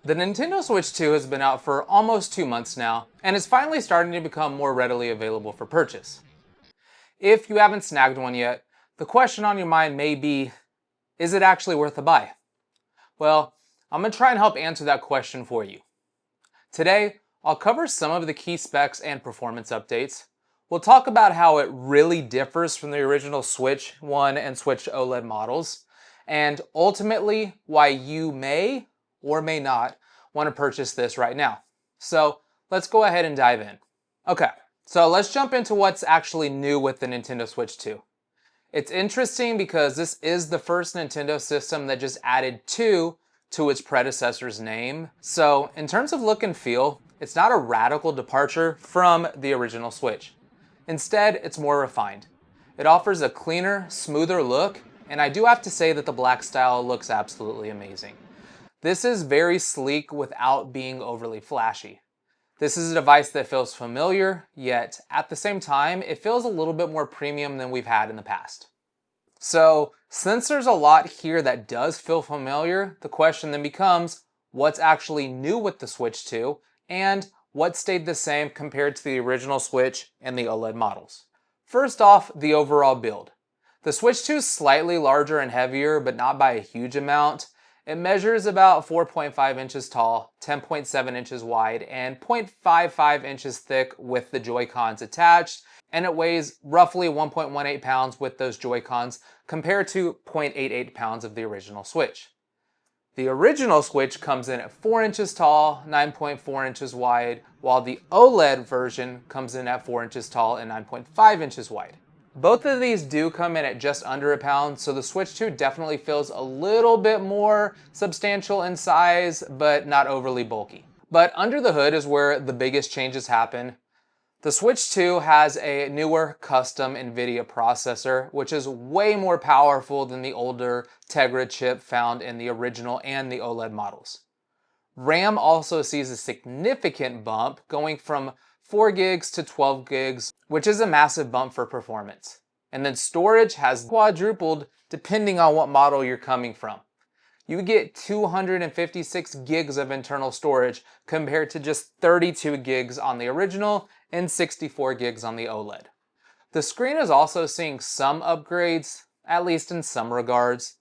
The Nintendo Switch 2 has been out for almost 2 months now, and is finally starting to become more readily available for purchase. If you haven't snagged one yet, the question on your mind may be, is it actually worth a buy? Well, I'm going to try and help answer that question for you. Today, I'll cover some of the key specs and performance updates. We'll talk about how it really differs from the original Switch 1 and Switch OLED models, and ultimately why you may or may not want to purchase this right now. So let's go ahead and dive in. Okay, so let's jump into what's actually new with the Nintendo Switch 2. It's interesting because this is the first Nintendo system that just added 2 to its predecessor's name. So in terms of look and feel, it's not a radical departure from the original Switch. Instead, it's more refined. It offers a cleaner, smoother look, and I do have to say that the black style looks absolutely amazing. This is very sleek without being overly flashy. This is a device that feels familiar, yet at the same time, it feels a little bit more premium than we've had in the past. So, since there's a lot here that does feel familiar, the question then becomes, what's actually new with the Switch 2, and what stayed the same compared to the original Switch and the OLED models? First off, the overall build. The Switch 2 is slightly larger and heavier, but not by a huge amount. It measures about 4.5 inches tall, 10.7 inches wide, and 0.55 inches thick with the Joy-Cons attached, and it weighs roughly 1.18 pounds with those Joy-Cons compared to 0.88 pounds of the original Switch. The original Switch comes in at 4 inches tall, 9.4 inches wide, while the OLED version comes in at 4 inches tall and 9.5 inches wide. Both of these do come in at just under a pound, so the Switch 2 definitely feels a little bit more substantial in size, but not overly bulky. But under the hood is where the biggest changes happen. The Switch 2 has a newer custom NVIDIA processor, which is way more powerful than the older Tegra chip found in the original and the OLED models. RAM also sees a significant bump, going from 4 gigs to 12 gigs, which is a massive bump for performance. And then storage has quadrupled depending on what model you're coming from. You get 256 gigs of internal storage compared to just 32 gigs on the original and 64 gigs on the OLED. The screen is also seeing some upgrades, at least in some regards.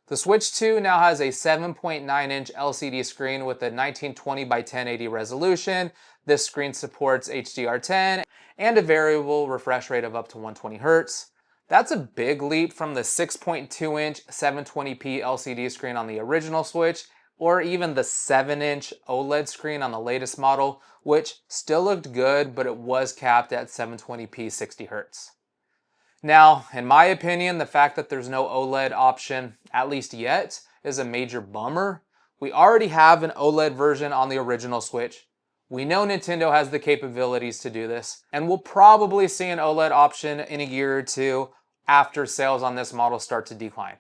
The Switch 2 now has a 7.9-inch LCD screen with a 1920 by 1080 resolution. This screen supports HDR10 and a variable refresh rate of up to 120 Hz. That's a big leap from the 6.2-inch 720p LCD screen on the original Switch, or even the 7-inch OLED screen on the latest model, which still looked good, but it was capped at 720p 60 Hz. Now, in my opinion, the fact that there's no OLED option, at least yet, is a major bummer. We already have an OLED version on the original Switch. We know Nintendo has the capabilities to do this, and we'll probably see an OLED option in a year or two after sales on this model start to decline.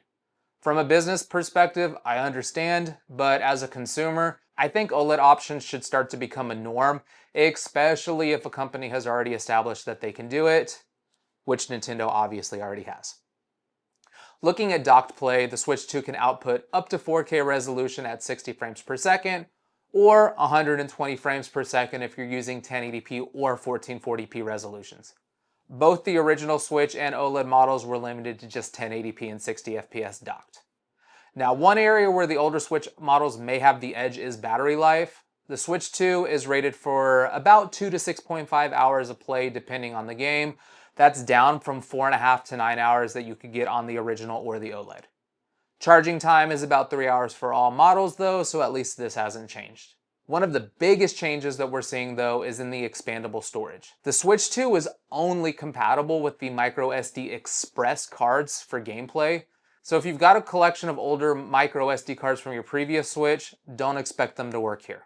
From a business perspective, I understand, but as a consumer, I think OLED options should start to become a norm, especially if a company has already established that they can do it, which Nintendo obviously already has. Looking at docked play, the Switch 2 can output up to 4K resolution at 60 frames per second, or 120 frames per second if you're using 1080p or 1440p resolutions. Both the original Switch and OLED models were limited to just 1080p and 60 FPS docked. Now, one area where the older Switch models may have the edge is battery life. The Switch 2 is rated for about 2 to 6.5 hours of play depending on the game. That's down from 4.5 to 9 hours that you could get on the original or the OLED. Charging time is about 3 hours for all models though, so at least this hasn't changed. One of the biggest changes that we're seeing though is in the expandable storage. The Switch 2 is only compatible with the microSD Express cards for gameplay. So if you've got a collection of older microSD cards from your previous Switch, don't expect them to work here.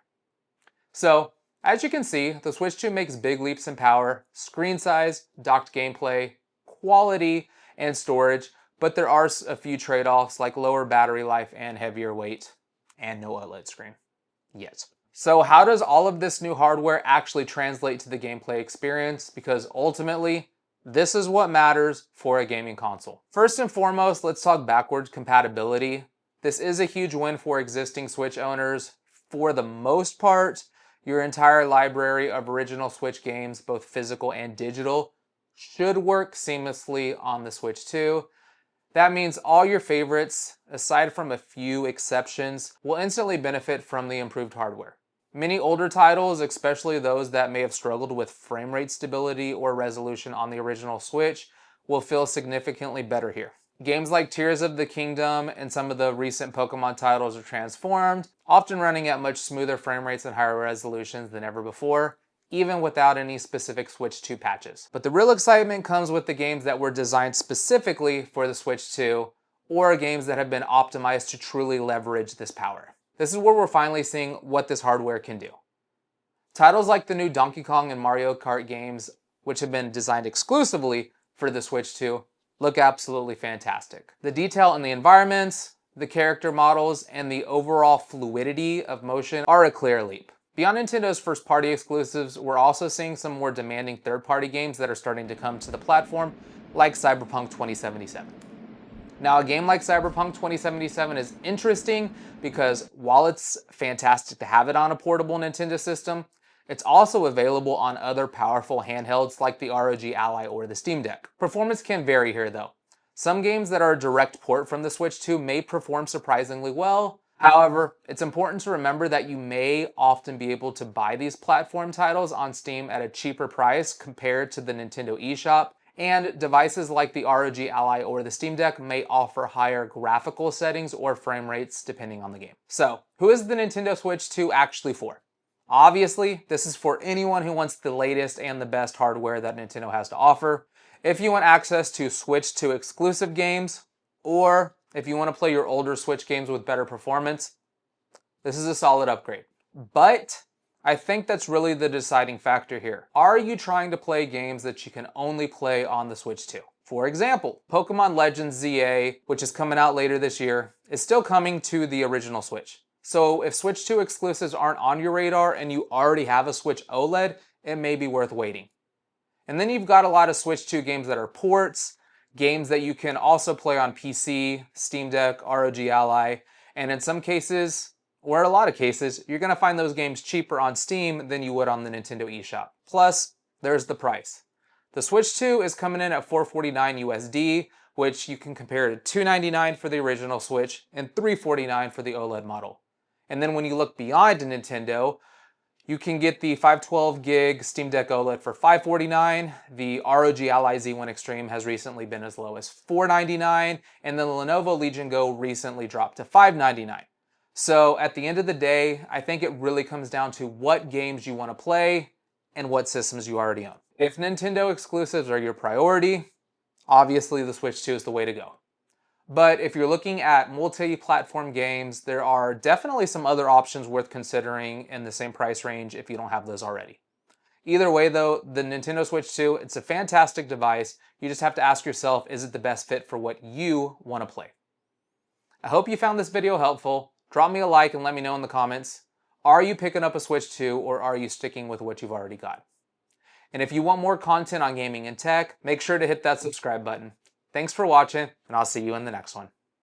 So, as you can see, the Switch 2 makes big leaps in power, screen size, docked gameplay, quality, and storage, but there are a few trade-offs like lower battery life and heavier weight, and no OLED screen yet. So how does all of this new hardware actually translate to the gameplay experience? Because ultimately, this is what matters for a gaming console. First and foremost, let's talk backwards compatibility. This is a huge win for existing Switch owners. for the most part, your entire library of original Switch games, both physical and digital, should work seamlessly on the Switch 2. That means all your favorites, aside from a few exceptions, will instantly benefit from the improved hardware. Many older titles, especially those that may have struggled with frame rate stability or resolution on the original Switch, will feel significantly better here. Games like Tears of the Kingdom and some of the recent Pokemon titles are transformed, often running at much smoother frame rates and higher resolutions than ever before, even without any specific Switch 2 patches. But the real excitement comes with the games that were designed specifically for the Switch 2, or games that have been optimized to truly leverage this power. This is where we're finally seeing what this hardware can do. Titles like the new Donkey Kong and Mario Kart games, which have been designed exclusively for the Switch 2, look absolutely fantastic. The detail in the environments, the character models, and the overall fluidity of motion are a clear leap. Beyond Nintendo's first-party exclusives, we're also seeing some more demanding third-party games that are starting to come to the platform, like Cyberpunk 2077. Now, a game like Cyberpunk 2077 is interesting because while it's fantastic to have it on a portable Nintendo system, it's also available on other powerful handhelds like the ROG Ally or the Steam Deck. Performance can vary here though. Some games that are a direct port from the Switch 2 may perform surprisingly well. However, it's important to remember that you may often be able to buy these platform titles on Steam at a cheaper price compared to the Nintendo eShop, and devices like the ROG Ally or the Steam Deck may offer higher graphical settings or frame rates depending on the game. So, who is the Nintendo Switch 2 actually for? Obviously, this is for anyone who wants the latest and the best hardware that Nintendo has to offer. If you want access to Switch 2 exclusive games, or if you want to play your older Switch games with better performance, this is a solid upgrade. But I think that's really the deciding factor here. Are you trying to play games that you can only play on the Switch 2? For example, Pokemon Legends ZA, which is coming out later this year, is still coming to the original Switch. So if Switch 2 exclusives aren't on your radar and you already have a Switch OLED, it may be worth waiting. And then you've got a lot of Switch 2 games that are ports, games that you can also play on PC, Steam Deck, ROG Ally, and in some cases, or a lot of cases, you're going to find those games cheaper on Steam than you would on the Nintendo eShop. Plus, there's the price. The Switch 2 is coming in at $449 USD, which you can compare to $299 for the original Switch and $349 for the OLED model. And then when you look beyond Nintendo, you can get the 512 gig Steam Deck OLED for $549. The ROG Ally Z1 Extreme has recently been as low as $499, and the Lenovo Legion Go recently dropped to $599. So at the end of the day, I think it really comes down to what games you want to play and what systems you already own. If Nintendo exclusives are your priority, obviously the Switch 2 is the way to go. But if you're looking at multi-platform games, there are definitely some other options worth considering in the same price range if you don't have those already. Either way though, the Nintendo Switch 2, it's a fantastic device. You just have to ask yourself, is it the best fit for what you want to play? I hope you found this video helpful. Drop me a like and let me know in the comments. Are you picking up a Switch 2 or are you sticking with what you've already got? And if you want more content on gaming and tech, make sure to hit that subscribe button. Thanks for watching, and I'll see you in the next one.